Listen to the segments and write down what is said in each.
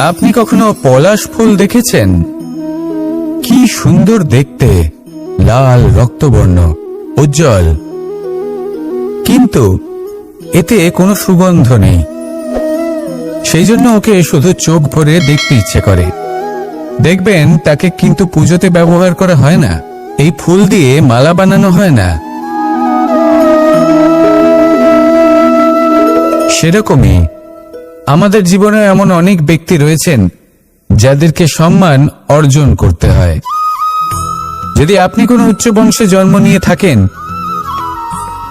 আপনি কখনো পলাশ ফুল দেখেছেন? কি সুন্দর দেখতে, লাল রক্তবর্ণ, উজ্জ্বল, কিন্তু এতে কোনো সুগন্ধ নেই। সেই জন্য ওকে শুধু চোখ ভরে দেখতে ইচ্ছে করে। দেখবেন তাকে কিন্তু পুজোতে ব্যবহার করা হয় না, এই ফুল দিয়ে মালা বানানো হয় না। সেরকমই আমাদের জীবনে এমন অনেক ব্যক্তি রয়েছেন যাদেরকে সম্মান অর্জন করতে হয়। যদি আপনি কোনো উচ্চ বংশে জন্ম নিয়ে থাকেন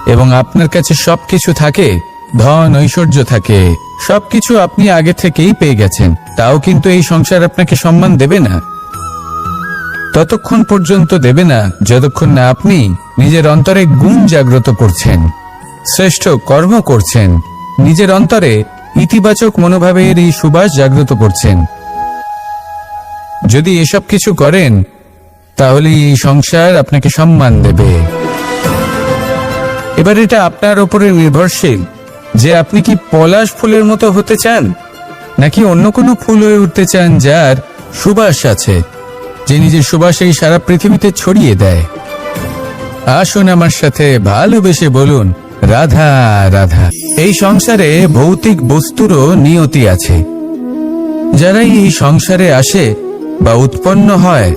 এবং আপনার কাছে সবকিছু থাকে, ধন ঐশ্বর্য থাকে, সবকিছু আপনি আগে থেকেই পেয়ে গেছেন, তাও কিন্তু এই সংসার আপনাকে সম্মান দেবে না। ততক্ষণ পর্যন্ত দেবে না যতক্ষণ না আপনি নিজের অন্তরে গুণ জাগ্রত করছেন, শ্রেষ্ঠ কর্ম করছেন, নিজের অন্তরে ইতিবাচক মনোভাবের এই সুবাস জাগ্রত করছেন। যদি এসব কিছু করেন তাহলে এই সংসার আপনাকে সম্মান দেবে। এবার এটা আপনার উপরে নির্ভরশীল যে আপনি কি পলাশ ফুলের মতো হতে চান, নাকি অন্য কোনো ফুল হয়ে উঠতে চান যার সুবাস আছে, যে নিজের সুবাস এই সারা পৃথিবীতে ছড়িয়ে দেয়। আসুন আমার সাথে ভালোবেসে বলুন, রাধা রাধা। এই সংসারে ভৌতিক বস্তুরও নিয়তি আছে। যারাই এই সংসারে আসে বা উৎপন্ন হয়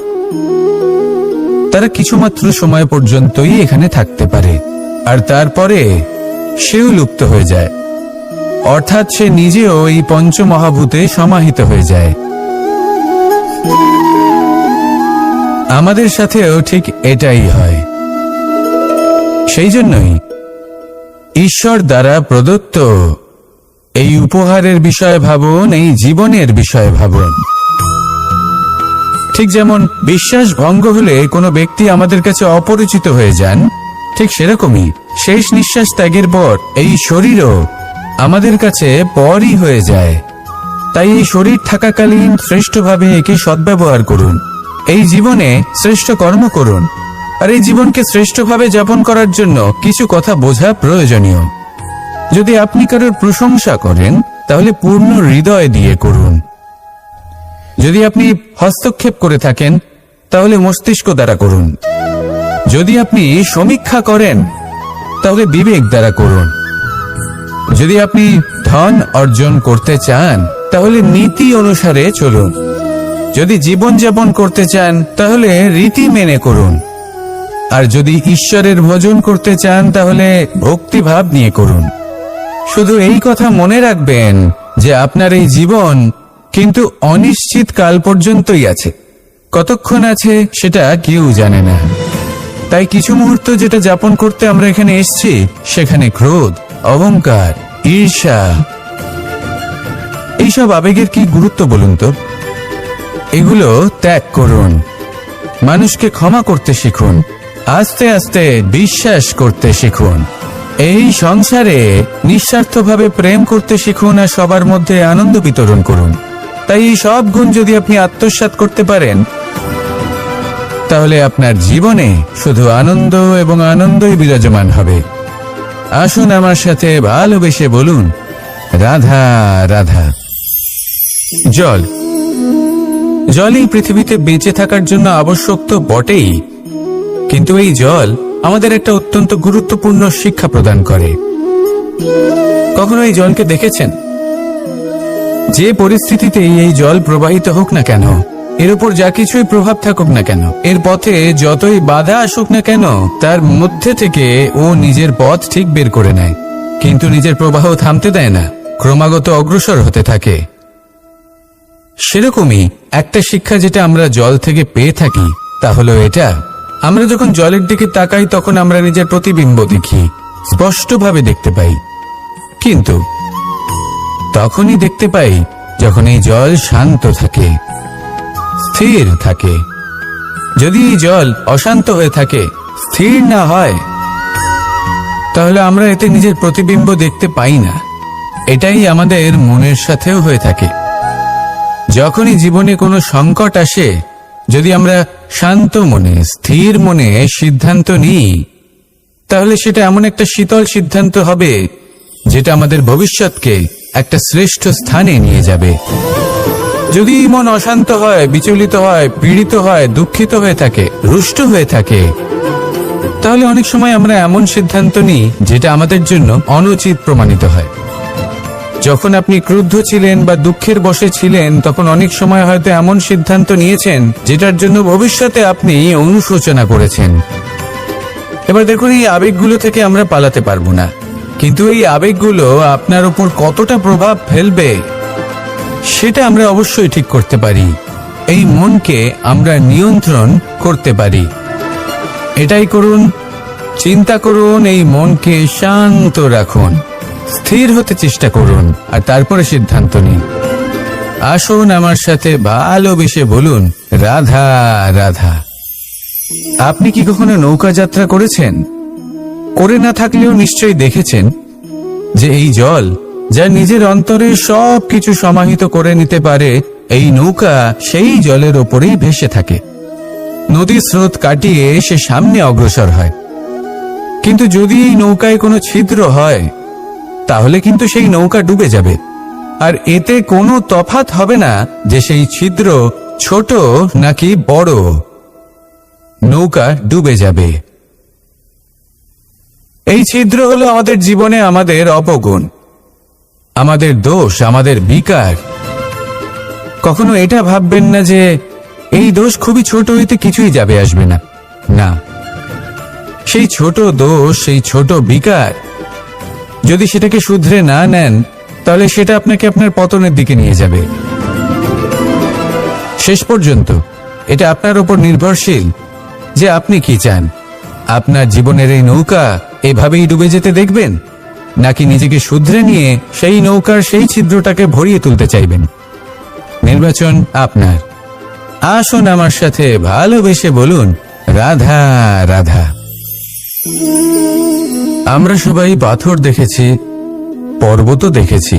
তারা কিছুমাত্র সময় পর্যন্তই এখানে থাকতে পারে, আর তারপরে সেও লুপ্ত হয়ে যায়, অর্থাৎ সে নিজেও এই পঞ্চমহাভূতে সমাহিত হয়ে যায়। আমাদের সাথেও ঠিক এটাই হয়। সেই জন্যই ঈশ্বর দ্বারা প্রদত্ত এই উপহারের বিষয়ে ভাবুন, এই জীবনের বিষয়ে ভাবুন। ঠিক যেমন বিশ্বাস ভঙ্গ হলে কোনো ব্যক্তি আমাদের কাছে অপরিচিত হয়ে যান, ঠিক সেরকমই শেষ নিঃশ্বাস ত্যাগের পর এই শরীরও আমাদের কাছে পরই হয়ে যায়। তাই এই শরীর থাকাকালীন শ্রেষ্ঠভাবে একে সদ্ব্যবহার করুন, এই জীবনে শ্রেষ্ঠ কর্ম করুন। আর এই জীবনকে শ্রেষ্ঠভাবে যাপন করার জন্য কিছু কথা বোঝা প্রয়োজনীয়। যদি আপনি কারোর প্রশংসা করেন তাহলে পূর্ণ হৃদয় দিয়ে করুন। যদি আপনি হস্তক্ষেপ করে থাকেন তাহলে মস্তিষ্ক দ্বারা করুন। যদি আপনি সমীক্ষা করেন তাহলে বিবেক দ্বারা করুন। যদি আপনি ধন অর্জন করতে চান তাহলে নীতি অনুসারে চলুন। যদি জীবনযাপন করতে চান তাহলে রীতি মেনে করুন। আর যদি ঈশ্বরের ভজন করতে চান তাহলে ভক্তিভাব নিয়ে করুন। শুধু এই কথা মনে রাখবেন যে আপনার এই জীবন কিন্তু অনিশ্চিত কাল পর্যন্তই আছে। কতক্ষণ আছে সেটা কেউ জানে না। তাই কিছু মুহূর্ত যেটা যাপন করতে আমরা এখানে এসেছি, সেখানে ক্রোধ, অহংকার, ঈর্ষা, এইসব আবেগের কি গুরুত্ব বলুন তো? এগুলো ত্যাগ করুন। মানুষকে ক্ষমা করতে শিখুন। আস্তে আস্তে বিশ্বাস করতে শিখুন। এই সংসারে নিঃস্বার্থভাবে প্রেম করতে শিখুন আর সবার মধ্যে আনন্দ বিতরণ করুন। তাই এই সব গুণ যদি আপনি আত্মসাৎ করতে পারেন তাহলে আপনার জীবনে শুধু আনন্দ এবং আনন্দই বিরাজমান হবে। আসুন আমার সাথে ভালোবেসে বলুন, রাধা রাধা। জল, জলই পৃথিবীতে বেঁচে থাকার জন্য আবশ্যক তো বটেই, কিন্তু এই জল আমাদের একটা অত্যন্ত গুরুত্বপূর্ণ শিক্ষা প্রদান করে। কখনো এই জলকে দেখেছেন? যে পরিস্থিতিতেই এই জল প্রবাহিত হোক না কেন, এর উপর যা কিছুই প্রভাব থাকুক না কেন, এর পথে যতই বাধা আসুক না কেন, তার মধ্যে থেকে ও নিজের পথ ঠিক বের করে নেয়, কিন্তু নিজের প্রবাহ থামতে দেয় না, ক্রমাগত অগ্রসর হতে থাকে। সেরকমই একটা শিক্ষা যেটা আমরা জল থেকে পেয়ে থাকি তা হলো এটা, আমরা যখন জলের দিকে তাকাই তখন আমরা নিজের প্রতিবিম্ব দেখি, স্পষ্টভাবে দেখতে পাই। কিন্তু তখনই দেখতে পাই যখন এই জল শান্ত থাকে, স্থির থাকে। যদি এই জল অশান্ত হয়ে থাকে, স্থির না হয়, তাহলে আমরা এতে নিজের প্রতিবিম্ব দেখতে পাই না। এটাই আমাদের মনের সাথেও হয়ে থাকে। যখনই জীবনে কোনো সংকট আসে, যদি আমরা শান্ত মনে, স্থির মনে সিদ্ধান্ত নিই, তাহলে সেটা এমন একটা শীতল সিদ্ধান্ত হবে যেটা আমাদের ভবিষ্যৎকে একটা শ্রেষ্ঠ স্থানে নিয়ে যাবে। যদি মন অশান্ত হয়, বিচলিত হয়, পীড়িত হয়, দুঃখিত হয়ে থাকে, রুষ্ট হয়ে থাকে, তাহলে অনেক সময় আমরা এমন সিদ্ধান্ত নিই যেটা আমাদের জন্য অনুচিত প্রমাণিত হয়। যখন আপনি ক্রুদ্ধ ছিলেন বা দুঃখের বশে ছিলেন, তখন অনেক সময় হয়তো এমন সিদ্ধান্ত নিয়েছেন যেটার জন্য ভবিষ্যতে আপনি অনুশোচনা করেছেন। এবার দেখুন, এই আবেগগুলো থেকে আমরা পালাতে পারবো না, কিন্তু এই আবেগগুলো আপনার উপর কতটা প্রভাব ফেলবে সেটা আমরা অবশ্যই ঠিক করতে পারি। এই মনকে আমরা নিয়ন্ত্রণ করতে পারি। এটাই করুন, চিন্তা করুন, এই মনকে শান্ত রাখুন, স্থির হতে চেষ্টা করুন, আর তারপরে সিদ্ধান্ত নিন। আসুন আমার সাথে ভালোবেসে বলুন, রাধা রাধা। আপনি কি কখনো নৌকা যাত্রা করেছেন? করে না থাকলেও নিশ্চয়ই দেখেছেন যে এই জল যা নিজের অন্তরে সব কিছু সমাহিত করে নিতে পারে, এই নৌকা সেই জলের ওপরেই ভেসে থাকে। নদীর স্রোত কাটিয়ে সে সামনে অগ্রসর হয়। কিন্তু যদি এই নৌকায় কোনো ছিদ্র হয়, তাহলে কিন্তু সেই নৌকা ডুবে যাবে। আর এতে কোনো তফাৎ হবে না যে সেই ছিদ্র ছোট নাকি বড়, নৌকা ডুবে যাবে। এই ছিদ্র হলো আমাদের জীবনে আমাদের অপগুণ, আমাদের দোষ, আমাদের বিকার। কখনো এটা ভাববেন না যে এই দোষ খুবই ছোট, হইতে কিছুই যাবে আসবে না। না, সেই ছোট দোষ, সেই ছোট বিকার যদি সেটাকে শুধরে না নেন, তাহলে সেটা আপনাকে আপনার পতনের দিকে নিয়ে যাবে। শেষ পর্যন্ত এটা আপনার উপর নির্ভরশীল যে আপনি কি চান। আপনার জীবনের এই নৌকা এভাবেই ডুবে যেতে দেখবেন, নাকি নিজেকে শুধরে নিয়ে সেই নৌকার সেই ছিদ্রটাকে ভরিয়ে তুলতে চাইবেন? নির্বাচন আপনার। আসুন আমার সাথে ভালোবেসে বলুন, রাধা রাধা। আমরা সবাই পাথর দেখেছি, পর্বতও দেখেছি,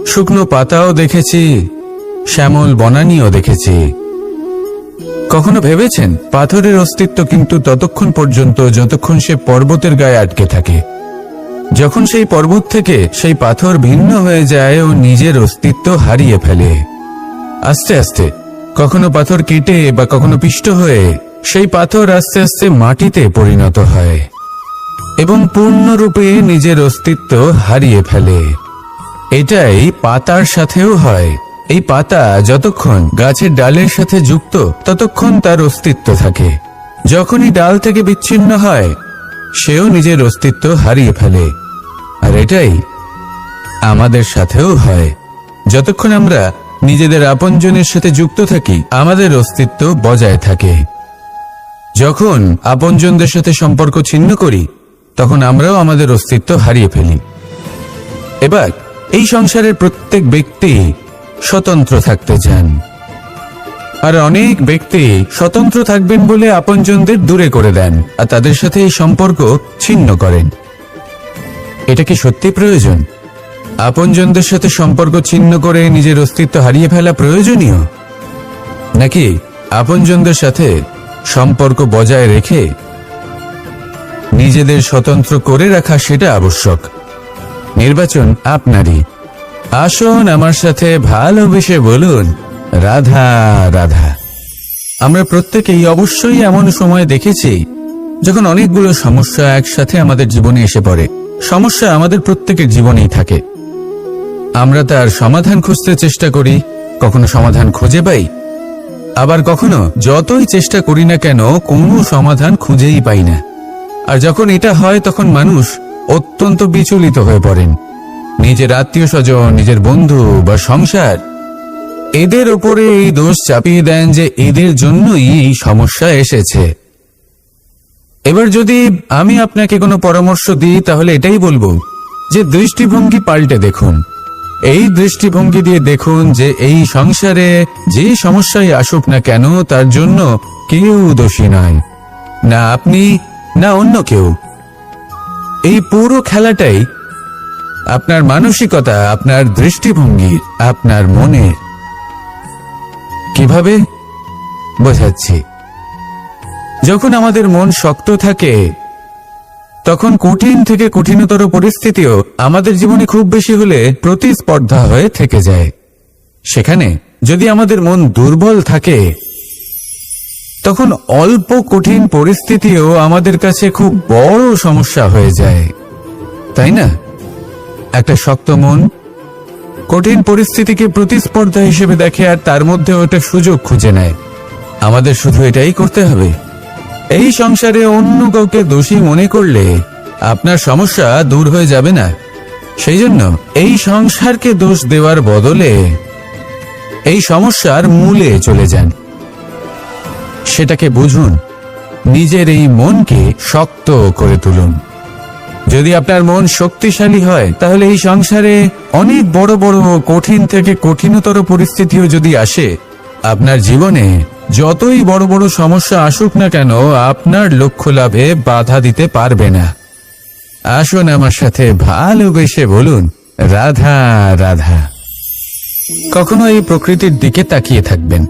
শুকনো পাতাও দেখেছি, শ্যামল বনানীও দেখেছি। কখনো ভেবেছেন পাথরের অস্তিত্ব কিন্তু ততক্ষণ পর্যন্ত যতক্ষণ সে পর্বতের গায়ে আটকে থাকে। যখন সেই পর্বত থেকে সেই পাথর ভিন্ন হয়ে যায় ও নিজের অস্তিত্ব হারিয়ে ফেলে, আস্তে আস্তে কখনো পাথর কেটে বা কখনো পিষ্ট হয়ে সেই পাথর আস্তে আস্তে মাটিতে পরিণত হয় এবং পূর্ণরূপে নিজের অস্তিত্ব হারিয়ে ফেলে। এটাই পাতার সাথেও হয়। এই পাতা যতক্ষণ গাছের ডালের সাথে যুক্ত ততক্ষণ তার অস্তিত্ব থাকে। যখনই ডাল থেকে বিচ্ছিন্ন হয়, সেও নিজের অস্তিত্ব হারিয়ে ফেলে। আর এটাই আমাদের সাথেও হয়। যতক্ষণ আমরা নিজেদের আপনজনের সাথে যুক্ত থাকি, আমাদের অস্তিত্ব বজায় থাকে। যখন আপনজনদের সাথে সম্পর্ক ছিন্ন করি, তখন আমরাও আমাদের অস্তিত্ব হারিয়ে ফেলি। এবার এই সংসারের প্রত্যেক ব্যক্তি স্বতন্ত্র থাকতে চান, আর অনেক ব্যক্তি স্বতন্ত্র থাকবেন বলে আপনজনদের দূরে করে দেন আর তাদের সাথে এই সম্পর্ক ছিন্ন করেন। এটা কি সত্যি প্রয়োজন? আপনজনদের সাথে সম্পর্ক ছিন্ন করে নিজের অস্তিত্ব হারিয়ে ফেলা প্রয়োজনীয়, নাকি আপনজনদের সাথে সম্পর্ক বজায় রেখে নিজেদের স্বতন্ত্র করে রাখা সেটা আবশ্যক? নির্বাচন আপনারই। আসুন আমার সাথে ভালোবেসে বলুন, রাধা রাধা। আমরা প্রত্যেকেই অবশ্যই এমন সময় দেখেছি যখন অনেকগুলো সমস্যা একসাথে আমাদের জীবনে এসে পড়ে। সমস্যা আমাদের প্রত্যেকের জীবনেই থাকে। আমরা তার সমাধান খুঁজতে চেষ্টা করি, কখনো সমাধান খুঁজে পাই, আবার কখনো যতই চেষ্টা করি না কেন কোনো সমাধান খুঁজেই পাই না। আর যখন এটা হয়, তখন মানুষ অত্যন্ত বিচলিত হয়ে পড়েন। নিজের আত্মীয় স্বজন, নিজের বন্ধু বা সংসার, এদের উপরে এই দোষ চাপিয়ে দেন যে এদের জন্যই এই সমস্যা এসেছে। এবার যদি আমি আপনাকে কোনো পরামর্শ দিই, তাহলে এটাই বলবো যে দৃষ্টিভঙ্গি পাল্টে দেখুন। এই দৃষ্টিভঙ্গি দিয়ে দেখুন যে এই সংসারে যে সমস্যাই আসুক না কেন, তার জন্য কেউ দোষী নয়, না আপনি না অন্য কেউ। এই পুরো খেলাটাই আপনার মানসিকতা, আপনার দৃষ্টিভঙ্গি, আপনার মনে। কিভাবে বোঝাচ্ছি? যখন আমাদের মন শক্ত থাকে, তখন কঠিন থেকে কঠিনতর পরিস্থিতিও আমাদের জীবনে খুব বেশি হলে প্রতিস্পর্ধা হয়ে থেকে যায়। সেখানে যদি আমাদের মন দুর্বল থাকে, তখন অল্প কঠিন পরিস্থিতিও আমাদের কাছে খুব বড় সমস্যা হয়ে যায়, তাই না? একটা শক্ত মন কঠিন পরিস্থিতিকে প্রতিস্পর্ধা হিসেবে দেখে আর তার মধ্যে ওটা সুযোগ খুঁজে নেয়। আমাদের শুধু এটাই করতে হবে। এই সংসারে অন্য কাউকে দোষী মনে করলে আপনার সমস্যা দূর হয়ে যাবে না। সেই জন্য এই সংসারকে দোষ দেওয়ার বদলে এই সমস্যার মূলে চলে যান, সেটাকে বুঝুন, নিজের এই মনকে শক্ত করে তুলুন। যদি আপনার মন শক্তিশালী হয়, তাহলে এই সংসারে অনেক বড় বড় কঠিন থেকে কঠিনতর পরিস্থিতিও যদি আসে, আপনার জীবনে যতই বড় বড় সমস্যা আসুক না কেন, আপনার লক্ষ্য লাভে বাধা দিতে পারবে না। আসুন আমার সাথে ভালোবেসে বলুন, রাধা রাধা। কখনো এই প্রকৃতির দিকে তাকিয়ে থাকবেন।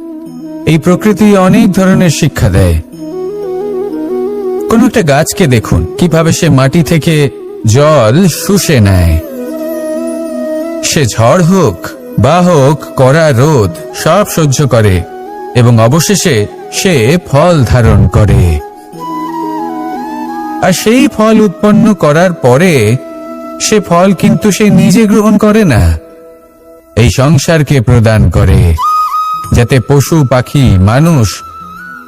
এই প্রকৃতি অনেক ধরনের শিক্ষা দেয়। কোন একটা গাছকে দেখুন, কিভাবে সে মাটি থেকে জল শুষে নেয়। সে ঝড় হোক বা হোক কড়া রোদ, সব সহ্য করে এবং অবশেষে সে ফল ধারণ করে। আর সেই ফল উৎপন্ন করার পরে সে ফল কিন্তু সে নিজে গ্রহণ করে না, এই সংসারকে প্রদান করে, যাতে পশু পাখি মানুষ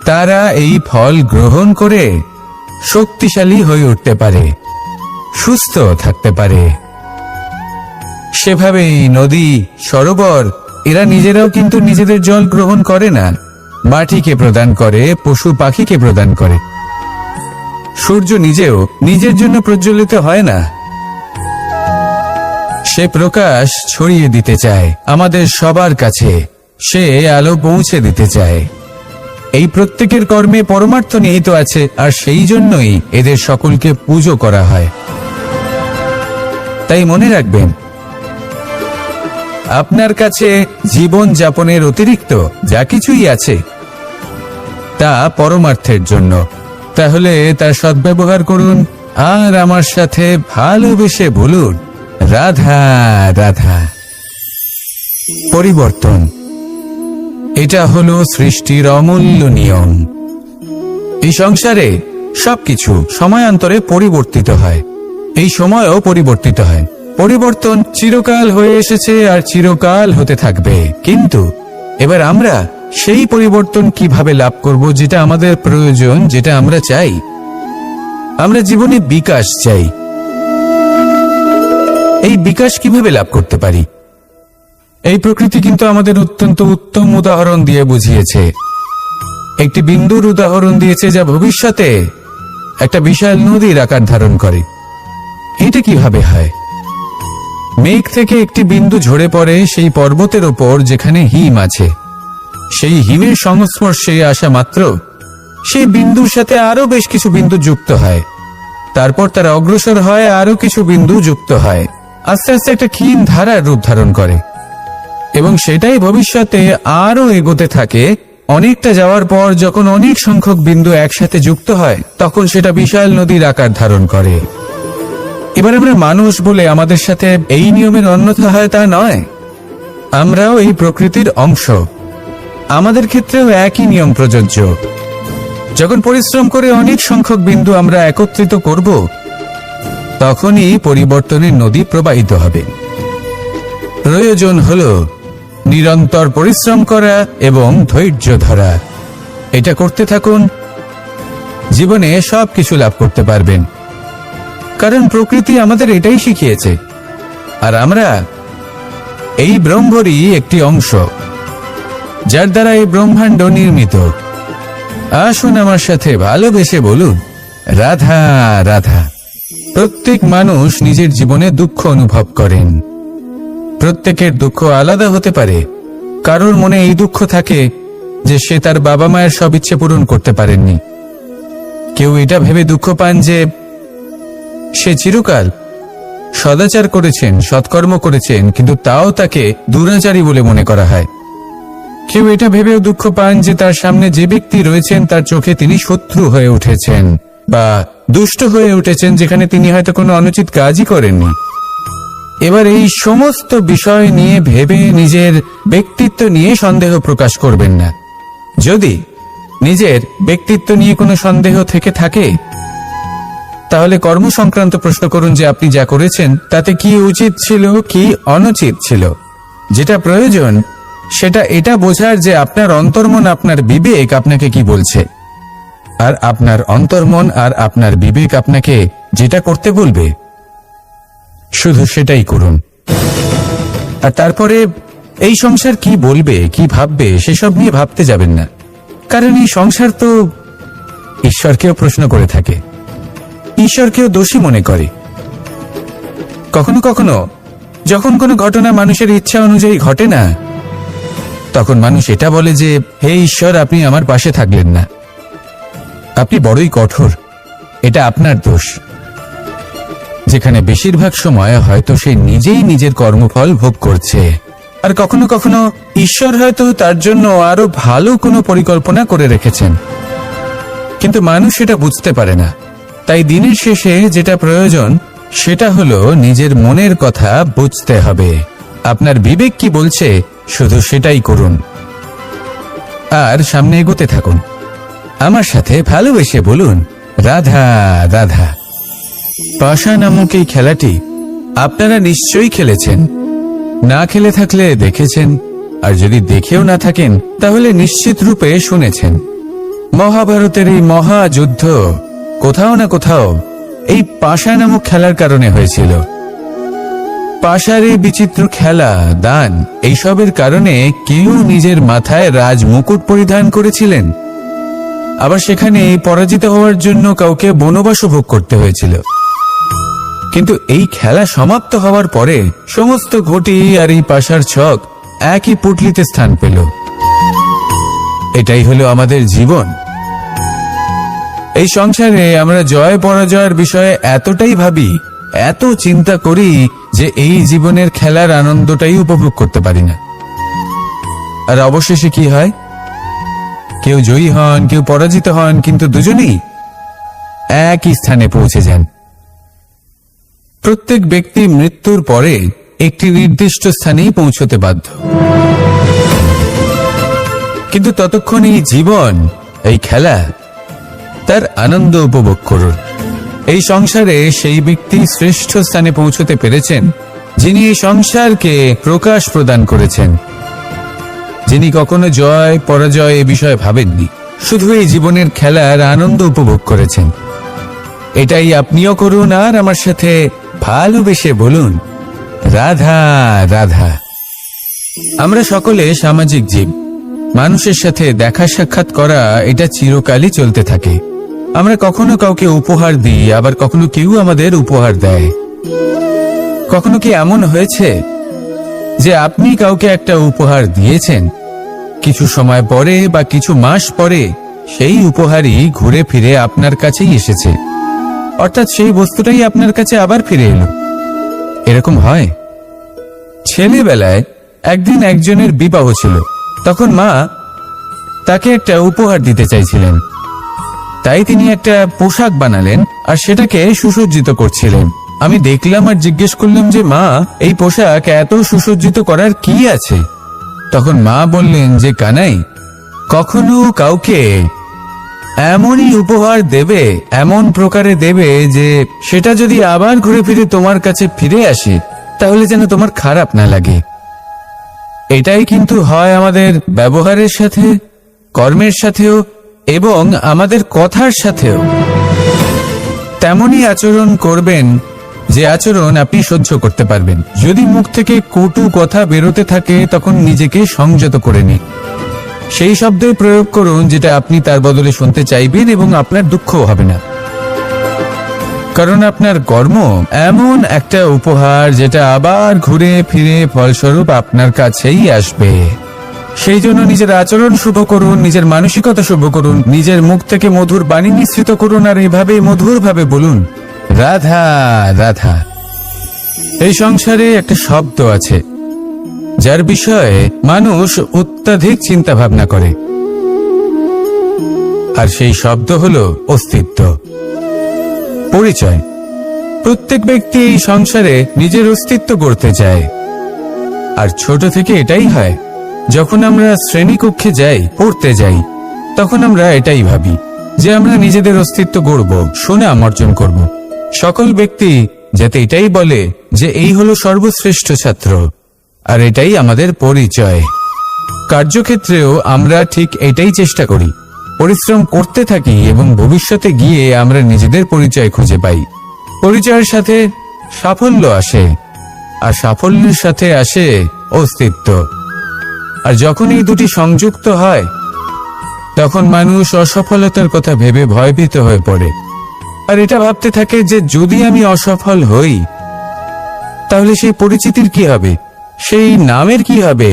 তারা এই ফল গ্রহণ করে শক্তিশালী হয়ে উঠতে পারে, সুস্থ থাকতে পারে। সেভাবেই নদী, সরোবর এরা নিজেরাও কিন্তু নিজেদের জল গ্রহণ করে না, মাটিকে প্রদান করে, পশু পাখিকে প্রদান করে। সূর্য নিজেও নিজের জন্য প্রজ্বলিত হয় না, সে প্রকাশ ছড়িয়ে দিতে চায় আমাদের সবার কাছে, সে আলো পৌঁছে দিতে চায়। এই প্রত্যেকের কর্মে পরমার্থ নিহিত আছে, আর সেই জন্যই এদের সকলকে পুজো করা হয়। তাই মনে রাখবেন, আপনার কাছে জীবন যাপনের অতিরিক্ত যা কিছুই আছে তা পরমার্থের জন্য। তাহলে তার সদ্ব্যবহার করুন আর আমার সাথে ভালোবেসে বলুন, রাধা রাধা। পরিবর্তন, এটা হলো সৃষ্টির অমূল্য নিয়ম। এই সংসারে সবকিছু সময়ান্তরে পরিবর্তিত হয়, এই সময়ও পরিবর্তিত হয়। পরিবর্তন চিরকাল হয়ে এসেছে আর চিরকাল হতে থাকবে। কিন্তু এবার আমরা সেই পরিবর্তন কিভাবে লাভ করব, যেটা আমাদের প্রয়োজন, যেটা আমরা চাই। আমরা জীবনে বিকাশ চাই। এই বিকাশ কিভাবে লাভ করতে পারি? এই প্রকৃতি কিন্তু আমাদের অত্যন্ত উত্তম উদাহরণ দিয়ে বুঝিয়েছে। একটি বিন্দুর উদাহরণ দিয়েছে, যা ভবিষ্যতে একটা বিশাল নদীর আকার ধারণ করে। এটা কিভাবে হয়? মেঘ থেকে একটি বিন্দু ঝরে পড়ে সেই পর্বতের ওপর যেখানে হিম আছে। সেই হিমের সংস্পর্শে আসা মাত্র সেই বিন্দুর সাথে আরো বেশ কিছু বিন্দু যুক্ত হয়। তারপর তারা অগ্রসর হয়, আরো কিছু বিন্দু যুক্ত হয়, আস্তে আস্তে একটা ক্ষীণ ধারার রূপ ধারণ করে এবং সেটাই ভবিষ্যতে আরো এগোতে থাকে। অনেকটা যাওয়ার পর যখন অনেক সংখ্যক বিন্দু একসাথে যুক্ত হয়, তখন সেটা বিশাল নদীর আকার ধারণ করে। এবার আমরা মানুষ বলে আমাদের সাথে এই নিয়মের অন্যথা হয় তা নয়। আমরাও এই প্রকৃতির অংশ, আমাদের ক্ষেত্রেও একই নিয়ম প্রযোজ্য। যখন পরিশ্রম করে অনেক সংখ্যক বিন্দু আমরা একত্রিত করব, তখনই পরিবর্তনের নদী প্রবাহিত হবে। প্রয়োজন হলো নিরন্তর পরিশ্রম করা এবং ধৈর্য ধরা। এটা করতে থাকুন, জীবনে সবকিছু লাভ করতে পারবেন। কারণ প্রকৃতি আমাদের এটাই শিখিয়েছে, আর আমরা এই ব্রহ্মরই একটি অংশ, যার দ্বারা এই ব্রহ্মাণ্ড নির্মিত। আসুন আমার সাথে ভালোবেসে বলুন, রাধা রাধা। প্রত্যেক মানুষ নিজের জীবনে দুঃখ অনুভব করেন। প্রত্যেকের দুঃখ আলাদা হতে পারে। কারোর মনে এই দুঃখ থাকে যে সে তার বাবা মায়ের সব ইচ্ছে পূরণ করতে পারেননি। কেউ এটা ভেবে দুঃখ পান যে সে চিরকাল সদাচার করেছেন, সৎকর্ম করেছেন, কিন্তু তাও তাকে দুরাচারী বলে মনে করা হয়। কেউ এটা ভেবেও দুঃখ পান যে তার সামনে যে ব্যক্তি রয়েছেন তার চোখে তিনি শত্রু হয়ে উঠেছেন বা দুষ্ট হয়ে উঠেছেন, যেখানে তিনি হয়তো কোনো অনুচিত কাজই করেননি। এবার এই সমস্ত বিষয় নিয়ে ভেবে নিজের ব্যক্তিত্ব নিয়ে সন্দেহ প্রকাশ করবেন না। যদি নিজের ব্যক্তিত্ব নিয়ে কোনো সন্দেহ থেকে থাকে, তাহলে কর্ম সংক্রান্ত প্রশ্ন করুন যে আপনি যা করেছেন তাতে কি উচিত ছিল, কি অনুচিত ছিল। যেটা প্রয়োজন সেটা এটা বোঝার যে আপনার অন্তর্মন, আপনার বিবেক আপনাকে কি বলছে, আর আপনার অন্তর্মন আর আপনার বিবেক আপনাকে যেটা করতে বলবে শুধু সেটাই করুন। আর তারপরে এই সংসার কি বলবে, কি ভাববে সেসব নিয়ে ভাবতে যাবেন না। কারণ এই সংসার তো ঈশ্বরকেও প্রশ্ন করে থাকে, ঈশ্বরকেও দোষী মনে করে। কখনো কখনো যখন কোনো ঘটনা মানুষের ইচ্ছা অনুযায়ী ঘটে না, তখন মানুষ এটা বলে যে হে ঈশ্বর, আপনি আমার পাশে থাকলেন না, আপনি বড়ই কঠোর, এটা আপনার দোষ। যেখানে বেশিরভাগ সময় হয়তো সে নিজেই নিজের কর্মফল ভোগ করছে। আর কখনো কখনো ঈশ্বর হয়তো তার জন্য আরো ভালো কোনো পরিকল্পনা করে রেখেছেন, কিন্তু মানুষ সেটা বুঝতে পারে না। তাই দিনের শেষে যেটা প্রয়োজন সেটা হলো নিজের মনের কথা বুঝতে হবে। আপনার বিবেক কি বলছে শুধু সেটাই করুন, আর সামনে এগোতে থাকুন। আমার সাথে ভালোবেসে বলুন রাধা রাধা। পাশা নামক এই খেলাটি আপনারা নিশ্চয়ই খেলেছেন, না খেলে থাকলে দেখেছেন, আর যদি দেখেও না থাকেন তাহলে নিশ্চিত রূপে শুনেছেন। মহাভারতের এই মহাযুদ্ধ কোথাও না কোথাও এই পাশা নামক খেলার কারণে হয়েছিল। পাশার এই বিচিত্র খেলা, দান, এইসবের কারণে কেউ নিজের মাথায় রাজ মুকুট পরিধান করেছিলেন, আবার সেখানে পরাজিত হওয়ার জন্য কাউকে বনবাস ভোগ করতে হয়েছিল। কিন্তু এই খেলা সমাপ্ত হওয়ার পরে সমস্ত ঘটি আর এই পাশার ছক একই পুটলিতে স্থান পেল। এটাই হলো আমাদের জীবন। এই সংসারে আমরা জয় পরাজয়ের বিষয়ে এতটাই ভাবি, এত চিন্তা করি যে এই জীবনের খেলার আনন্দটাই উপভোগ করতে পারি না। আর অবশেষে কি হয়? কেউ জয়ী হন, কেউ পরাজিত হন, কিন্তু দুজনেই একই স্থানে পৌঁছে যান। প্রত্যেক ব্যক্তি মৃত্যুর পরে একটি নির্দিষ্ট স্থানেই পৌঁছতে বাধ্য, কিন্তু ততক্ষণ এই জীবন, এই খেলা, তার আনন্দ উপভোগ করুন। এই সংসারে সেই ব্যক্তি শ্রেষ্ঠ স্থানে পৌঁছতে পেরেছেন যিনি এই সংসারকে প্রকাশ প্রদান করেছেন, যিনি কখনো জয় পরাজয় এ বিষয়ে ভাবেননি, শুধু এই জীবনের খেলার আনন্দ উপভোগ করেছেন। এটাই আপনিও করুন, আর আমার সাথে ভালোবেসে বলুন রাধা রাধা। আমরা সকলে সামাজিক জীব। মানুষের সাথে দেখা সাক্ষাৎ করা এটা চিরকালই চলতে থাকে। আমরা কখনো কাউকে উপহার দিই, আবার কখনো কেউ আমাদের উপহার দেয়। কখনো কি এমন হয়েছে যে আপনি কাউকে একটা উপহার দিয়েছেন, কিছু সময় পরে বা কিছু মাস পরে সেই উপহারই ঘুরে ফিরে আপনার কাছেই এসেছে, অর্থাৎ সেই বস্তুটাই আপনার কাছে আবার ফিরে এলো? এরকম হয়। ছেলেবেলায় একদিন একজনের বিবাহ ছিল, তখন মা তাকে একটা উপহার দিতে চাইছিলেন, তাই তিনি একটা পোশাক বানালেন আর সেটাকে সুসজ্জিত করছিলেন। আমি দেখলাম আর জিজ্ঞেস করলাম যে মা, এই পোশাক এত সুসজ্জিত করার কি আছে? তখন মা বললেন যে কানাই, কখনো কাউকে এমনই উপহার দেবে, এমন প্রকারে দেবে যে সেটা যদি আবার ঘুরে ফিরে তোমার কাছে ফিরে আসে তাহলে যেন তোমার খারাপ না লাগে। এটাই কিন্তু হয় আমাদের ব্যবহারের সাথে, কর্মের সাথেও এবং আমাদের কথার সাথেও। তেমনই আচরণ করবেন যে আচরণ আপনি সহ্য করতে পারবেন। যদি মুখ থেকে কটু কথা বেরোতে থাকে তখন নিজেকে সংযত করে নিন। সেই শব্দই প্রয়োগ করুন যেটা আপনি তার বদলে শুনতে চাইবেন, এবং আপনার দুঃখও হবে না। কারণ আপনার কর্ম এমন একটা উপহার যেটা আবার ঘুরে ফিরে ফলস্বরূপ আপনার কাছেই আসবে। সেই জন্য নিজের আচরণ শুভ করুন, নিজের মানসিকতা শুভ করুন, নিজের মুখ থেকে মধুর বাণী মিশ্রিত করুন, আর এইভাবে মধুরভাবে বলুন রাধা রাধা। এই সংসারে একটা শব্দ আছে যার বিষয়ে মানুষ অত্যাধিক চিন্তা ভাবনা করে, আর সেই শব্দ হলো অস্তিত্ব, পরিচয়। প্রত্যেক ব্যক্তি এই সংসারে নিজের অস্তিত্ব গড়তে চায়, আর ছোট থেকে এটাই হয়। যখন আমরা শ্রেণীকক্ষে যাই, পড়তে যাই, তখন আমরা এটাই ভাবি যে আমরা নিজেদের অস্তিত্ব গড়ব, সুনাম অর্জন করব। সকল ব্যক্তি যাতে এটাই বলে যে এই হলো সর্বশ্রেষ্ঠ ছাত্র, আর এটাই আমাদের পরিচয়। কার্যক্ষেত্রেও আমরা ঠিক এটাই চেষ্টা করি, পরিশ্রম করতে থাকি এবং ভবিষ্যতে গিয়ে আমরা নিজেদের পরিচয় খুঁজে পাই। পরিচয়ের সাথে সাফল্য আসে, আর সাফল্যের সাথে আসে অস্তিত্ব। আর যখন এই দুটি সংযুক্ত হয়, তখন মানুষ অসফলতার কথা ভেবে ভয়ভীত হয়ে পড়ে, আর এটা ভাবতে থাকে যে যদি আমি অসফল হই তাহলে সেই পরিচিতির কি হবে, সেই নামের কি হবে,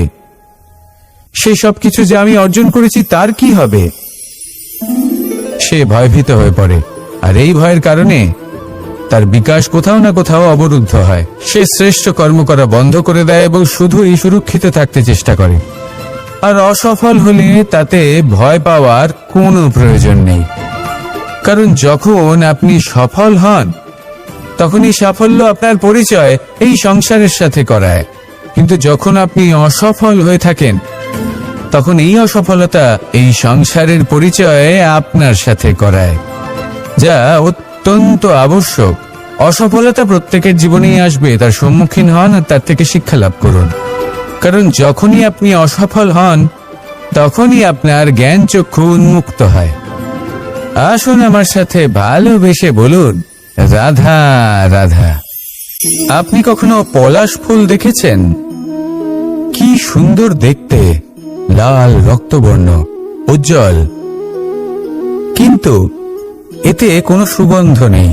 সেই সবকিছু যে আমি অর্জন করেছি তার কি হবে। সে ভয়ভীত হয়ে পড়ে, আর এই ভয়ের কারণে তার বিকাশ কোথাও না কোথাও অবরুদ্ধ হয়। সে শ্রেষ্ঠ কর্ম করা বন্ধ করে দেয় এবং শুধুই সুরক্ষিত থাকতে চেষ্টা করে। আর অসফল হলে তাতে ভয় পাওয়ার কোনো প্রয়োজন নেই, কারণ যখন আপনি সফল হন তখনই সাফল্য আপনার পরিচয় এই সংসারের সাথে করায়। কিন্তু যখন আপনি অসফল হয়ে থাকেন তখন এই অসফলতা এই সংসারের পরিচয় আপনার সাথে করায়, যা অত্যন্ত আবশ্যক। অসফলতা প্রত্যেকের জীবনেই আসবে, তার সম্মুখীন হন আর তার থেকে শিক্ষা লাভ করুন। কারণ যখনই আপনি অসফল হন তখনই আপনার জ্ঞান চক্ষু উন্মুক্ত হয়। আসুন আমার সাথে ভালোবেসে বলুন, রাধা রাধা। আপনি কখনো পলাশ ফুল দেখেছেন? কি সুন্দর দেখতে, লাল রক্তবর্ণ, উজ্জ্বল, কিন্তু এতে কোনো সুগন্ধ নেই।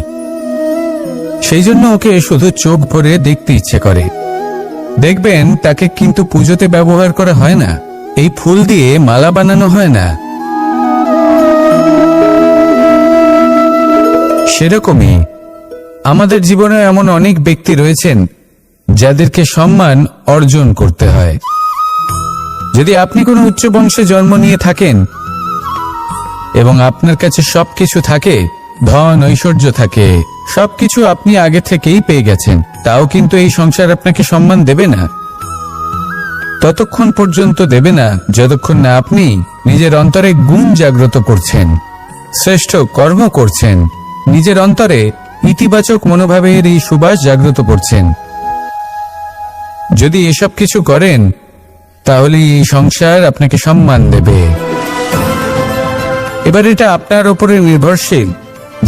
সেই জন্য ওকে শুধু চোখ ভরে দেখতে ইচ্ছে করে। দেখবেন তাকে কিন্তু পুজোতে ব্যবহার করা হয় না, এই ফুল দিয়ে মালা বানানো হয় না। সেরকমই আমাদের জীবনে এমন অনেক ব্যক্তি রয়েছেন যাদেরকে সম্মান অর্জন করতে হয়। যদি আপনি কোনো উচ্চ বংশে জন্ম নিয়ে থাকেন এবং আপনার কাছে সবকিছু থাকে, ধন ঐশ্বর্য থাকে, সবকিছু আপনি আগে থেকেই পেয়ে গেছেন, তাও কিন্তু এই সংসার আপনাকে সম্মান দেবে না। ততক্ষণ পর্যন্ত দেবে না যতক্ষণ না আপনি নিজের অন্তরে গুণ জাগ্রত করছেন, শ্রেষ্ঠ কর্ম করছেন, নিজের অন্তরে ইতিবাচক মনোভাবের এই সুবাস জাগ্রত করছেন। যদি এসব কিছু করেন তাহলে এই সংসার আপনাকে সম্মান দেবে। এবার এটা আপনার উপরে নির্ভরশীল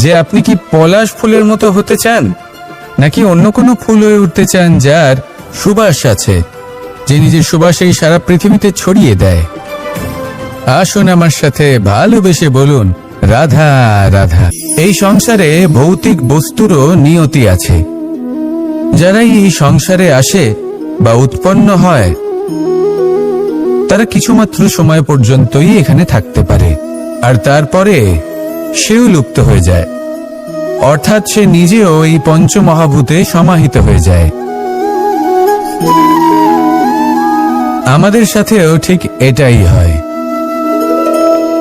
যে আপনি কি পলাশ ফুলের মতো হতে চান, নাকি অন্য কোনো ফুল হয়ে উঠতে চান যার সুবাস আছে, যে নিজের সুবাস এই সারা পৃথিবীতে ছড়িয়ে দেয়। আসুন আমার সাথে ভালোবেসে বলুন, রাধা রাধা। এই সংসারে ভৌতিক বস্তুরও নিয়তি আছে। যারাই এই সংসারে আসে বা উৎপন্ন হয় তারা কিছুমাত্র সময় পর্যন্তই এখানে থাকতে পারে, আর তারপরে সেও লুপ্ত হয়ে যায়, অর্থাৎ সে নিজেও এই পঞ্চমহাভূতে সমাহিত হয়ে যায়। আমাদের সাথেও ঠিক এটাই হয়।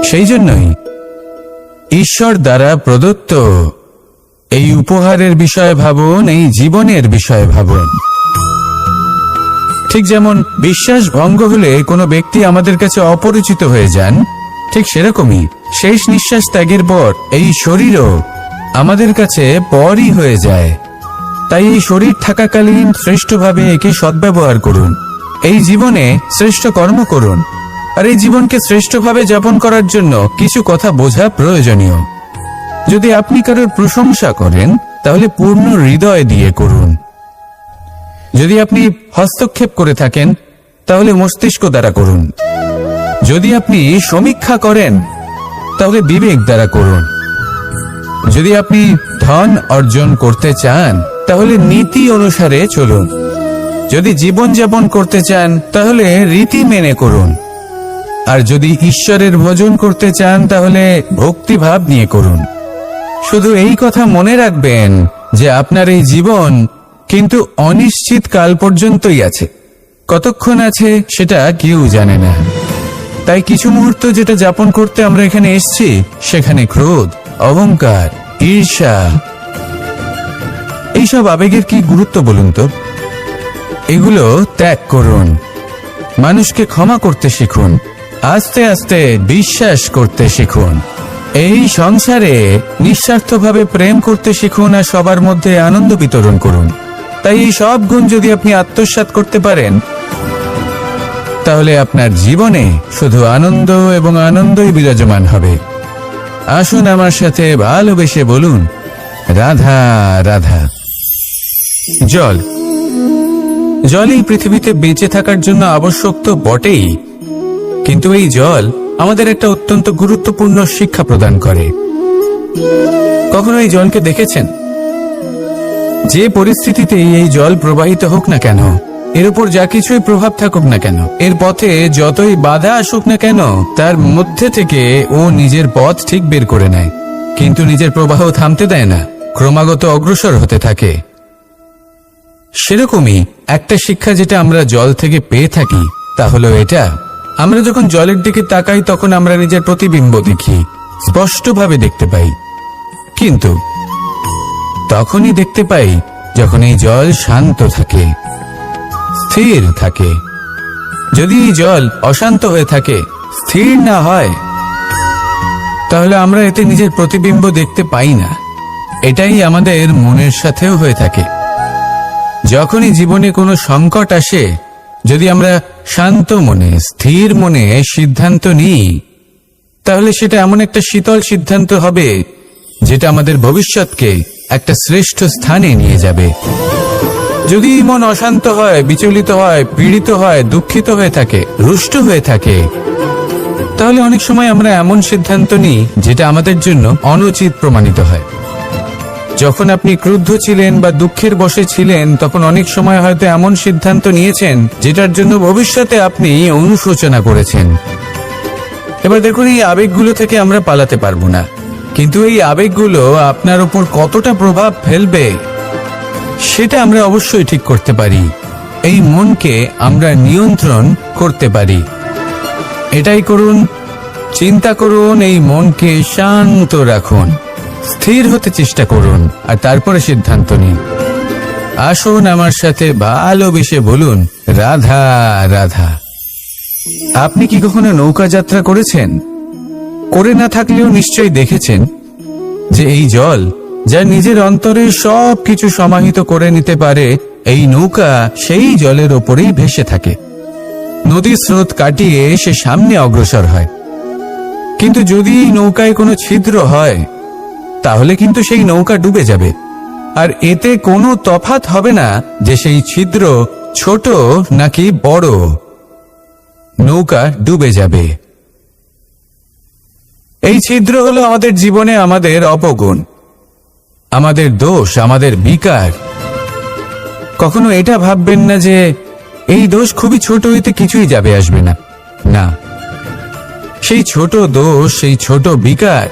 সেই জন্যই ঈশ্বর দ্বারা প্রদত্ত এই উপহারের বিষয়ে ভাবুন, এই জীবনের বিষয়ে ভাবুন। ঠিক যেমন বিশ্বাস ভঙ্গ হলে কোনো ব্যক্তি আমাদের কাছে অপরিচিত হয়ে যান, ঠিক সেরকমই শেষ নিঃশ্বাস ত্যাগের পর এই শরীরও আমাদের কাছে পরই হয়ে যায়। তাই এই শরীর থাকাকালীন শ্রেষ্ঠভাবে একে সদ্ব্যবহার করুন, এই জীবনে শ্রেষ্ঠ কর্ম করুন। আর এই জীবনকে শ্রেষ্ঠভাবে যাপন করার জন্য কিছু কথা বোঝা প্রয়োজনীয়। যদি আপনি কারোর প্রশংসা করেন তাহলে পূর্ণ হৃদয় দিয়ে করুন। যদি আপনি হস্তক্ষেপ করে থাকেন তাহলে মস্তিষ্ক দ্বারা করুন। যদি আপনি সমীক্ষা করেন তাহলে বিবেক দ্বারা করুন। যদি আপনি ধন অর্জন করতে চান তাহলে নীতি অনুসারে চলুন। যদি জীবন যাপন করতে চান তাহলে রীতি মেনে করুন। আর যদি ঈশ্বরের ভজন করতে চান তাহলে ভক্তিভাব নিয়ে করুন। শুধু এই কথা মনে রাখবেন যে আপনার এই জীবন কিন্তু অনিশ্চিত কাল পর্যন্তই আছে। কতক্ষণ আছে সেটা কেউ জানে না। তাই কিছু মুহূর্ত যেটা যাপন করতে আমরা এখানে এসেছি, সেখানে ক্রোধ, অহংকার, ঈর্ষা, এই এইসব আবেগের কি গুরুত্ব বলুন তো? এগুলো ত্যাগ করুন, মানুষকে ক্ষমা করতে শিখুন, আস্তে আস্তে বিশ্বাস করতে শিখুন, এই সংসারে নিঃস্বার্থভাবে প্রেম করতে শিখুন আর সবার মধ্যে আনন্দ বিতরণ করুন। তাই এই সব গুণ যদি আপনি আত্মসাৎ করতে পারেন, তাহলে আপনার জীবনে শুধু আনন্দ এবং আনন্দই বিরাজমান হবে। আসুন আমার সাথে ভালোবেসে বলুন, রাধা রাধা। জল, জল এই পৃথিবীতে বেঁচে থাকার জন্য আবশ্যক তো বটেই, কিন্তু এই জল আমাদের একটা অত্যন্ত গুরুত্বপূর্ণ শিক্ষা প্রদান করে। কখনো এই জলকে দেখেছেন? যে পরিস্থিতিতেই এই জল প্রবাহিত হোক না কেন, এর উপর যা কিছুই প্রভাব থাকুক না কেন, এর পথে যতই বাধা আসুক না কেন, তার মধ্যে থেকে ও নিজের পথ ঠিক বের করে নেয়, কিন্তু নিজের প্রবাহ থামতে দেয় না, ক্রমাগত অগ্রসর হতে থাকে। সেরকমই একটা শিক্ষা যেটা আমরা জল থেকে পেয়ে থাকি, তা হলো এটা: আমরা যখন জলের দিকে তাকাই তখন আমরা নিজের প্রতিবিম্ব দেখি, স্পষ্টভাবে দেখতে পাই, কিন্তু তখনই দেখতে পাই যখন এই জল শান্ত থাকে, স্থির থাকে। যদি এই জল অশান্ত হয়ে থাকে, স্থির না হয়, তাহলে আমরা এতে নিজের প্রতিবিম্ব দেখতে পাই না। এটাই আমাদের মনের সাথেও হয়ে থাকে। যখনই জীবনে কোনো সংকট আসে, যদি আমরা শান্ত মনে, স্থির মনে সিদ্ধান্ত নিই, তাহলে সেটা এমন একটা শীতল সিদ্ধান্ত হবে যেটা আমাদের ভবিষ্যৎকে একটা শ্রেষ্ঠ স্থানে নিয়ে যাবে। যদি মন অশান্ত হয়, বিচলিত হয়, পীড়িত হয়, দুঃখিত হয়ে থাকে, রুষ্ট হয়ে থাকে, তাহলে অনেক সময় আমরা এমন সিদ্ধান্ত নিই যেটা আমাদের জন্য অনুচিত প্রমাণিত হয়। যখন আপনি ক্রুদ্ধ ছিলেন বা দুঃখের বশে ছিলেন, তখন অনেক সময় হয়তো এমন সিদ্ধান্ত নিয়েছেন যেটার জন্য ভবিষ্যতে আপনি অনুশোচনা করেছেন। এবার দেখুন, এই আবেগগুলো থেকে আমরা পালাতে পারবো না, কিন্তু এই আবেগগুলো আপনার উপর কতটা প্রভাব ফেলবে সেটা আমরা অবশ্যই ঠিক করতে পারি। এই মনকে আমরা নিয়ন্ত্রণ করতে পারি। এটাই করুন, চিন্তা করুন, এই মনকে শান্ত রাখুন, স্থির হতে চেষ্টা করুন, আর তারপরে সিদ্ধান্ত নিন। আসুন আমার সাথে ভালোবেসে বলুন, রাধা রাধা। আপনি কি কখনো নৌকা যাত্রা করেছেন? করে না থাকলেও নিশ্চয়ই দেখেছেন যে এই জল, যা নিজের অন্তরে সব কিছু সমাহিত করে নিতে পারে, এই নৌকা সেই জলের ওপরেই ভেসে থাকে। নদীর স্রোত কাটিয়ে সে সামনে অগ্রসর হয়, কিন্তু যদি এই নৌকায় কোনো ছিদ্র হয়, তাহলে কিন্তু সেই নৌকা ডুবে যাবে। আর এতে কোনো তফাৎ হবে না যে সেই ছিদ্র ছোট নাকি বড়, নৌকা ডুবে যাবে। এই ছিদ্র হলো আমাদের জীবনে আমাদের অপগুণ, আমাদের দোষ, আমাদের বিকার। কখনো এটা ভাববেন না যে এই দোষ খুবই ছোট, এতে কিছুই যাবে আসবে না। না, সেই ছোট দোষ, সেই ছোট বিকার,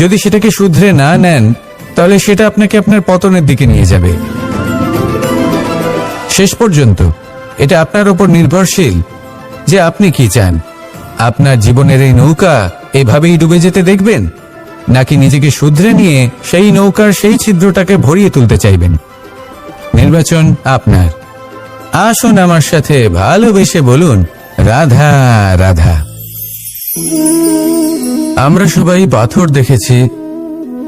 যদি সেটাকে শুধরে না নেন, তাহলে সেটা আপনাকে আপনার পতনের দিকে নিয়ে যাবে। শেষ পর্যন্ত এটা আপনার উপর নির্ভরশীল যে আপনি কি চান। আপনার জীবনের এই নৌকা এভাবেই ডুবে যেতে দেখবেন, নাকি নিজেকে শুধরে নিয়ে সেই নৌকার সেই ছিদ্রটাকে ভরিয়ে তুলতে চাইবেন? নির্বাচন আপনার। আসুন আমার সাথে ভালোবেসে বলুন, রাধা রাধা। আমরা সবাই পাথর দেখেছি,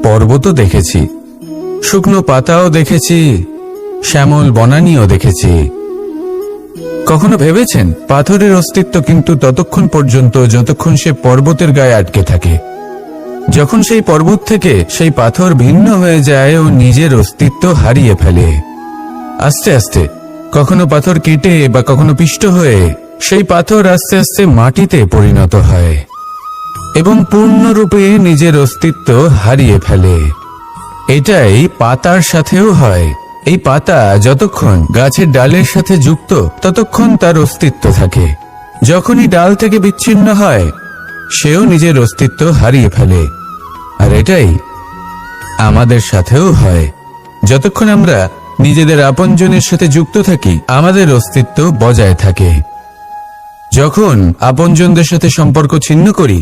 পর্বতও দেখেছি, শুকনো পাতাও দেখেছি, শ্যামল বনানীও দেখেছি। কখনো ভেবেছেন পাথরের অস্তিত্ব কিন্তু ততক্ষণ পর্যন্ত যতক্ষণ সে পর্বতের গায়ে আটকে থাকে। যখন সেই পর্বত থেকে সেই পাথর ভিন্ন হয়ে যায় ও নিজের অস্তিত্ব হারিয়ে ফেলে, আস্তে আস্তে কখনো পাথর কেটে বা কখনো পিষ্ট হয়ে সেই পাথর আস্তে আস্তে মাটিতে পরিণত হয় এবং পূর্ণরূপে নিজের অস্তিত্ব হারিয়ে ফেলে। এটাই পাতার সাথেও হয়। এই পাতা যতক্ষণ গাছের ডালের সাথে যুক্ত, ততক্ষণ তার অস্তিত্ব থাকে। যখনই ডাল থেকে বিচ্ছিন্ন হয়, সেও নিজের অস্তিত্ব হারিয়ে ফেলে। আর এটাই আমাদের সাথেও হয়। যতক্ষণ আমরা নিজেদের আপনজনের সাথে যুক্ত থাকি, আমাদের অস্তিত্ব বজায় থাকে। যখন আপনজনদের সাথে সম্পর্ক ছিন্ন করি,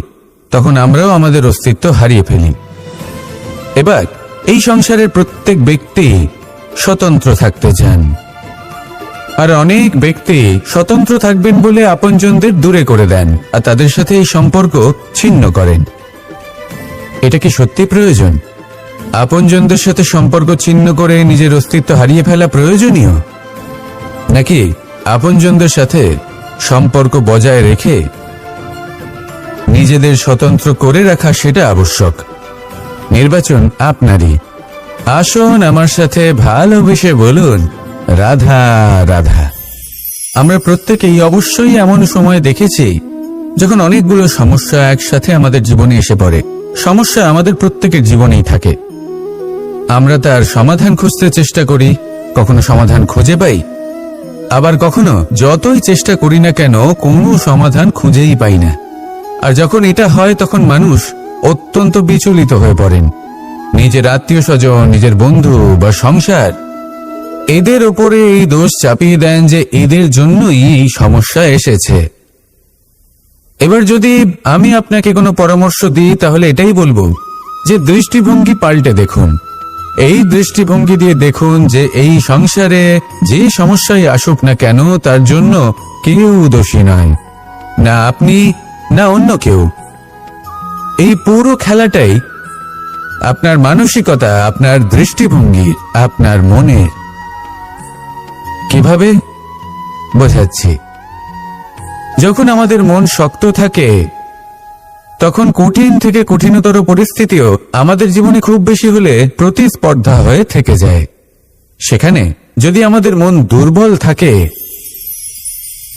তখন আমরাও আমাদের অস্তিত্ব হারিয়ে ফেলি। এবার এই সংসারের প্রত্যেক ব্যক্তি স্বতন্ত্র থাকতে চান। আর অনেক ব্যক্তি স্বতন্ত্র থাকবেন বলে আপনজনদের দূরে করে দেন আর তাদের সাথে এই সম্পর্ক ছিন্ন করেন। এটা কি সত্যি প্রয়োজন? আপনজনদের সাথে সম্পর্ক ছিন্ন করে নিজের অস্তিত্ব হারিয়ে ফেলা প্রয়োজনীয়, নাকি আপনজনদের সাথে সম্পর্ক বজায় রেখে নিজেদের স্বতন্ত্র করে রাখা সেটা আবশ্যক? নির্বাচন আপনারই। আসুন আমার সাথে ভালোবেসে বলুন, রাধা রাধা। আমরা প্রত্যেকেই অবশ্যই এমন সময় দেখেছি যখন অনেকগুলো সমস্যা একসাথে আমাদের জীবনে এসে পড়ে। সমস্যা আমাদের প্রত্যেকের জীবনেই থাকে। আমরা তার সমাধান খুঁজতে চেষ্টা করি, কখনো সমাধান খুঁজে পাই, আবার কখনো যতই চেষ্টা করি না কেন কোনো সমাধান খুঁজেই পাই না। আর যখন এটা হয় তখন মানুষ অত্যন্ত বিচলিত হয়ে পড়েন। নিজের আত্মীয় স্বজন, নিজের বন্ধু বা সংসার, এদের ওপরে এই দোষ চাপিয়ে দেন যে এদের জন্যই এই সমস্যা এসেছে। এবার যদি আমি আপনাকে কোনো পরামর্শ দিই তাহলে এটাই বলবো যে দৃষ্টিভঙ্গি পাল্টে দেখুন। এই দৃষ্টিভঙ্গি দিয়ে দেখুন যে এই সংসারে যে সমস্যাই আসুক না কেন তার জন্য কেউ দোষী নয়, না আপনি না অন্য কেউ। এই পুরো খেলাটাই আপনার মানসিকতা, আপনার দৃষ্টিভঙ্গি, আপনার মনে। কিভাবে বোঝাচ্ছি? যখন আমাদের মন শক্ত থাকে তখন কঠিন থেকে কঠিনতর পরিস্থিতিও আমাদের জীবনে খুব বেশি হলে প্রতিস্পর্ধা হয়ে থেকে যায়। সেখানে যদি আমাদের মন দুর্বল থাকে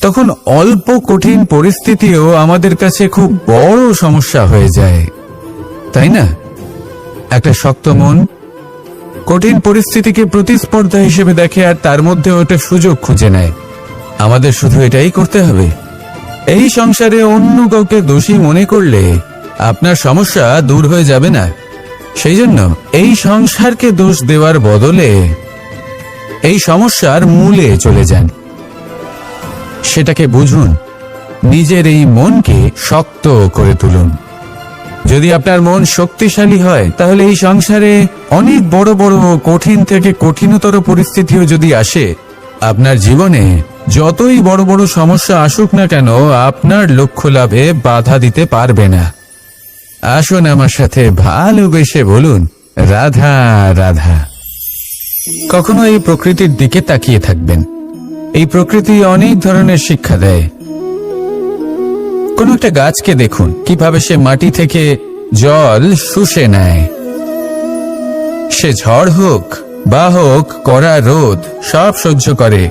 তখন অল্প কঠিন পরিস্থিতিও আমাদের কাছে খুব বড় সমস্যা হয়ে যায়, তাই না? একটা শক্ত মন কঠিন পরিস্থিতিকে প্রতিস্পর্ধা হিসেবে দেখে আর তার মধ্যে ওটা সুযোগ খুঁজে নেয়। আমাদের শুধু এটাই করতে হবে। এই সংসারে অন্য কাউকে দোষী মনে করলে আপনার সমস্যা দূর হয়ে যাবে না। সেই জন্য এই সংসারকে দোষ দেওয়ার বদলে এই সমস্যার মূলে চলে যান, সেটাকে বুঝুন, নিজের এই মনকে শক্ত করে তুলুন। যদি আপনার মন শক্তিশালী হয় তাহলে এই সংসারে অনেক বড় বড় কঠিন থেকে কঠিনতর পরিস্থিতিও যদি আসে, আপনার জীবনে যতই বড় বড় সমস্যা আসুক না কেন আপনার লক্ষ্য লাভে বাধা দিতে পারবে না। আসুন আমার সাথে ভালোবেসে বলুন, রাধা রাধা। কখনো এই প্রকৃতির দিকে তাকিয়ে থাকবেন। এই প্রকৃতি অনেক ধরনের শিক্ষা দেয়। কোন একটা গাছকে দেখুন কিভাবে সে মাটি থেকে জল শুষে নেয়। সে ঝড় হোক বা হোক কড়া রোদ সব সহ্য করে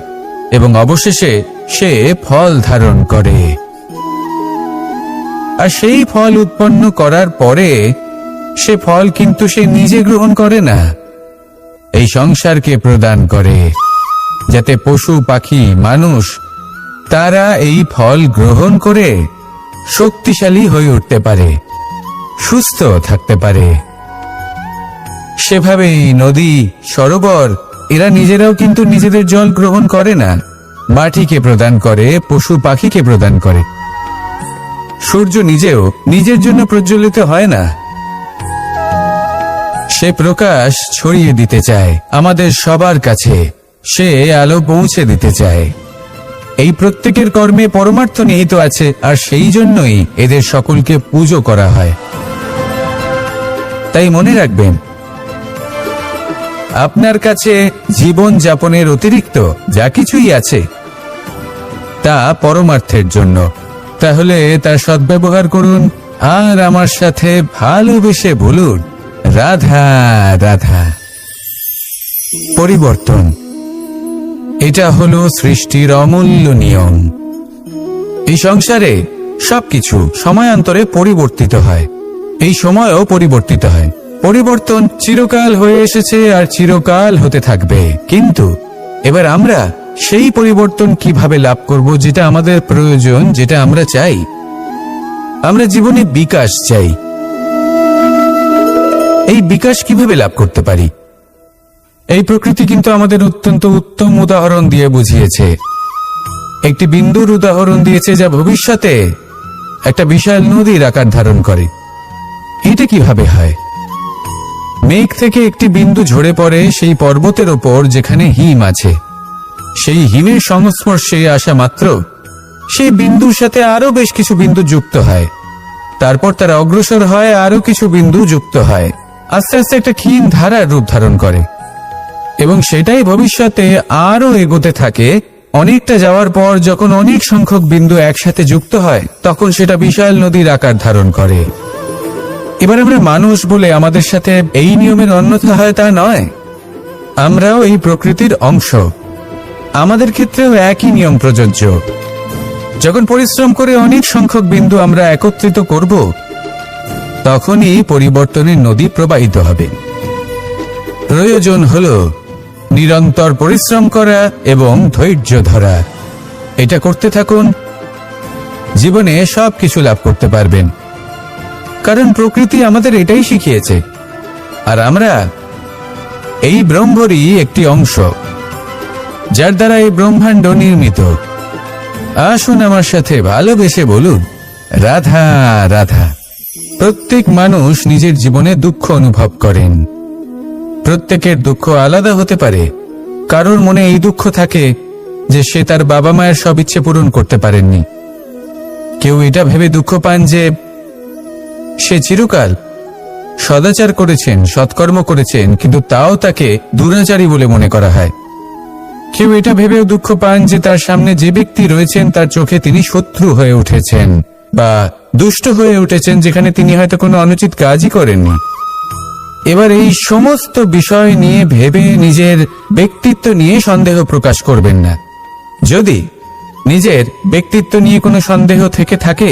এবং অবশেষে সে ফল ধারণ করে। আর সেই ফল উৎপন্ন করার পরে সে ফল কিন্তু সে নিজে গ্রহণ করে না, এই সংসারকে প্রদান করে, যাতে পশু পাখি মানুষ তারা এই ফল গ্রহণ করে শক্তিশালী হয়ে উঠতে পারে, সুস্থ থাকতে পারে। সেভাবেই নদী, সরোবর এরা নিজেরাও কিন্তু নিজেদের জল গ্রহণ করে না, মাটিকে প্রদান করে, পশু পাখিকে প্রদান করে। সূর্য নিজেও নিজের জন্য প্রজ্বলিত হয় না, সে প্রকাশ ছড়িয়ে দিতে চায় আমাদের সবার কাছে, সে আলো পৌঁছে দিতে চায়। এই প্রত্যেকের কর্মে পরমার্থ নিহিত আছে, আর সেই জন্যই এদের সকলকে পুজো করা হয়। তাই মনে রাখবেন, আপনার কাছে জীবন যাপনের অতিরিক্ত যা কিছুই আছে তা পরমার্থের জন্য। তাহলে তার সদ্ব্যবহার করুন আর আমার সাথে ভালোবেসে বলুন, রাধা রাধা। পরিবর্তন, এটা হলো সৃষ্টির অমূল্য নিয়ম। এই সংসারে সবকিছু সময়ান্তরে পরিবর্তিত হয়, এই সময়ও পরিবর্তিত হয়। পরিবর্তন চিরকাল হয়ে এসেছে আর চিরকাল হতে থাকবে। কিন্তু এবার আমরা সেই পরিবর্তন কিভাবে লাভ করব যেটা আমাদের প্রয়োজন, যেটা আমরা চাই? আমরা জীবনে বিকাশ চাই। এই বিকাশ কিভাবে লাভ করতে পারি? এই প্রকৃতি কিন্তু আমাদের অত্যন্ত উত্তম উদাহরণ দিয়ে বুঝিয়েছে। একটি বিন্দুর উদাহরণ দিয়েছে যা ভবিষ্যতে একটা বিশাল নদীর আকার ধারণ করে। এটা কিভাবে হয়? মেঘ থেকে একটি বিন্দু ঝরে পড়ে সেই পর্বতের ওপর যেখানে হিম আছে। সেই হিমের সংস্পর্শে আসা মাত্র সেই বিন্দুর সাথে আরো বেশ কিছু বিন্দু যুক্ত হয়। তারপর তারা অগ্রসর হয়, আরো কিছু বিন্দু যুক্ত হয়, আস্তে আস্তে একটা ক্ষীণ ধারার রূপ ধারণ করে এবং সেটাই ভবিষ্যতে আরো এগোতে থাকে। অনেকটা যাওয়ার পর যখন অনেক সংখ্যক বিন্দু একসাথে যুক্ত হয় তখন সেটা বিশাল নদীর আকার ধারণ করে। এবার আমরা মানুষ বলে আমাদের সাথে এই নিয়মের অন্যথা হয় তা নয়। আমরাও এই প্রকৃতির অংশ, আমাদের ক্ষেত্রেও একই নিয়ম প্রযোজ্য। যখন পরিশ্রম করে অনেক সংখ্যক বিন্দু আমরা একত্রিত করব তখনই পরিবর্তনের নদী প্রবাহিত হবে। প্রয়োজন হলো নিরন্তর পরিশ্রম করা এবং ধৈর্য ধরা। এটা করতে থাকুন, জীবনে সবকিছু লাভ করতে পারবেন। কারণ প্রকৃতি আমাদের এটাই শিখিয়েছে, আর আমরা এই ব্রহ্মরই একটি অংশ, যার দ্বারা এই ব্রহ্মাণ্ড নির্মিত। আসুন আমার সাথে ভালোবেসে বলুন, রাধা রাধা। প্রত্যেক মানুষ নিজের জীবনে দুঃখ অনুভব করেন। প্রত্যেকের দুঃখ আলাদা হতে পারে। কারোর মনে এই দুঃখ থাকে যে সে তার বাবা মায়ের সব ইচ্ছে পূরণ করতে পারেননি। কেউ এটা ভেবে দুঃখ পান যে সে চিরকাল সদাচার করেছেন, সৎকর্ম করেছেন, কিন্তু তাও তাকে দুরাচারী বলে মনে করা হয়। কেউ এটা ভেবেও দুঃখ পান যে তার সামনে যে ব্যক্তি রয়েছেন তার চোখে তিনি শত্রু হয়ে উঠেছেন বা দুষ্ট হয়ে উঠেছেন, যেখানে তিনি হয়তো কোনো অনুচিত কাজই করেননি। এবার এই সমস্ত বিষয় নিয়ে ভেবে নিজের ব্যক্তিত্ব নিয়ে সন্দেহ প্রকাশ করবেন না। যদি নিজের ব্যক্তিত্ব নিয়ে কোনো সন্দেহ থেকে থাকে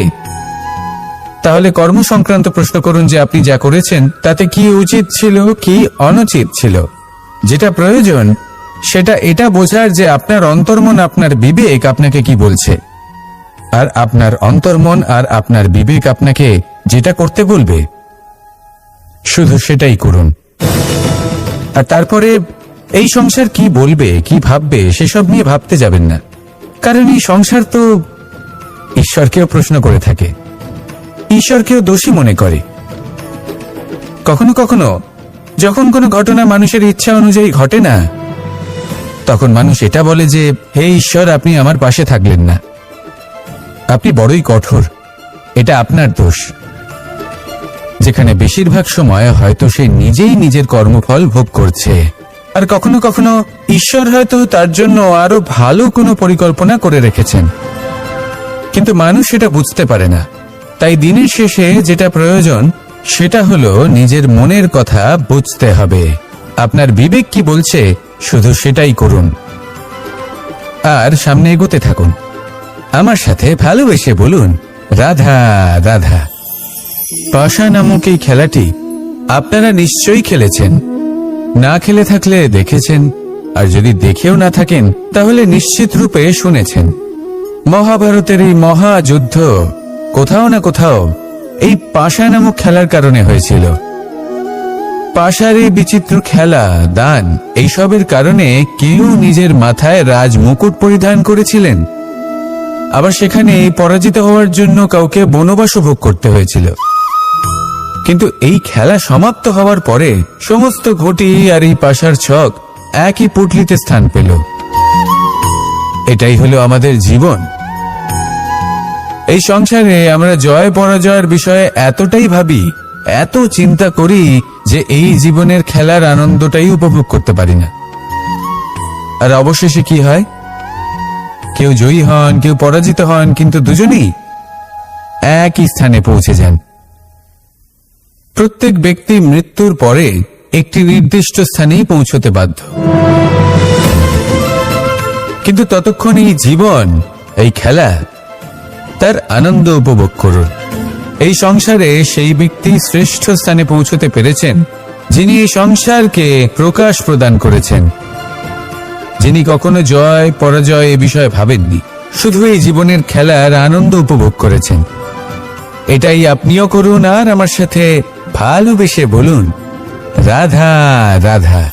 তাহলে কর্ম সংক্রান্ত প্রশ্ন করুন যে আপনি যা করেছেন তাতে কি উচিত ছিল, কি অনুচিত ছিল। যেটা প্রয়োজন সেটা এটা বোঝার যে আপনার অন্তর্মন, আপনার বিবেক আপনাকে কি বলছে, আর আপনার অন্তর্মন আর আপনার বিবেক আপনাকে যেটা করতে বলবে শুধু সেটাই করুন। আর তারপরে এই সংসার কি বলবে, কি ভাববে সেসব নিয়ে ভাবতে যাবেন না। কারণ এই সংসার তো ঈশ্বরকেও প্রশ্ন করে থাকে, ঈশ্বরকেও দোষী মনে করে। কখনো কখনো যখন কোনো ঘটনা মানুষের ইচ্ছা অনুযায়ী ঘটে না, তখন মানুষ এটা বলে যে হে ঈশ্বর, আপনি আমার পাশে থাকলেন না, আপনি বড়ই কঠোর, এটা আপনার দোষ। যেখানে বেশিরভাগ সময় হয়তো সে নিজেই নিজের কর্মফল ভোগ করছে। আর কখনো কখনো ঈশ্বর হয়তো তার জন্য আরো ভালো কোনো পরিকল্পনা করে রেখেছেন, কিন্তু মানুষ সেটা বুঝতে পারে না। তাই দিনের শেষে যেটা প্রয়োজন সেটা হলো নিজের মনের কথা বুঝতে হবে। আপনার বিবেক কি বলছে শুধু সেটাই করুন আর সামনে এগোতে থাকুন। আমার সাথে ভালোবেসে বলুন, রাধা রাধা। পাশা নামক এই খেলাটি আপনারা নিশ্চয়ই খেলেছেন, না খেলে থাকলে দেখেছেন, আর যদি দেখেও না থাকেন তাহলে নিশ্চিত রূপে শুনেছেন। মহাভারতের এই মহাযুদ্ধ কোথাও না কোথাও এই পাশা নামক খেলার কারণে হয়েছিল। পাশার এই বিচিত্র খেলা, দান, এইসবের কারণে কেউ নিজের মাথায় রাজ মুকুট পরিধান করেছিলেন, আবার সেখানে পরাজিত হওয়ার জন্য কাউকে বনবাস ভোগ করতে হয়েছিল। কিন্তু এই খেলা সমাপ্ত হওয়ার পরে সমস্ত ঘটি আর এই পাশার ছক একই পুটলিতে স্থান পেল। এটাই হলো আমাদের জীবন। এই সংসারে আমরা জয় পরাজয়ের বিষয়ে এতটাই ভাবি, এত চিন্তা করি যে এই জীবনের খেলার আনন্দটাই উপভোগ করতে পারি না। আর অবশেষে কি হয়? কেউ জয়ী হন, কেউ পরাজিত হন, কিন্তু দুজনেই একই স্থানে পৌঁছে যান। প্রত্যেক ব্যক্তি মৃত্যুর পরে একটি নির্দিষ্ট স্থানেই পৌঁছতে বাধ্য, কিন্তু ততক্ষণ এই জীবন, এই খেলা, তার আনন্দ উপভোগ করুন। এই সংসারে সেই ব্যক্তি শ্রেষ্ঠ স্থানে পৌঁছতে পেরেছেন যিনি এই সংসারকে প্রকাশ প্রদান করেছেন, যিনি কখনো জয় পরাজয় এ বিষয়ে ভাবেননি, শুধু এই জীবনের খেলার আনন্দ উপভোগ করেছেন। এটাই আপনিও করুন আর আমার সাথে ভালোবেসে বলুন, রাধা রাধা।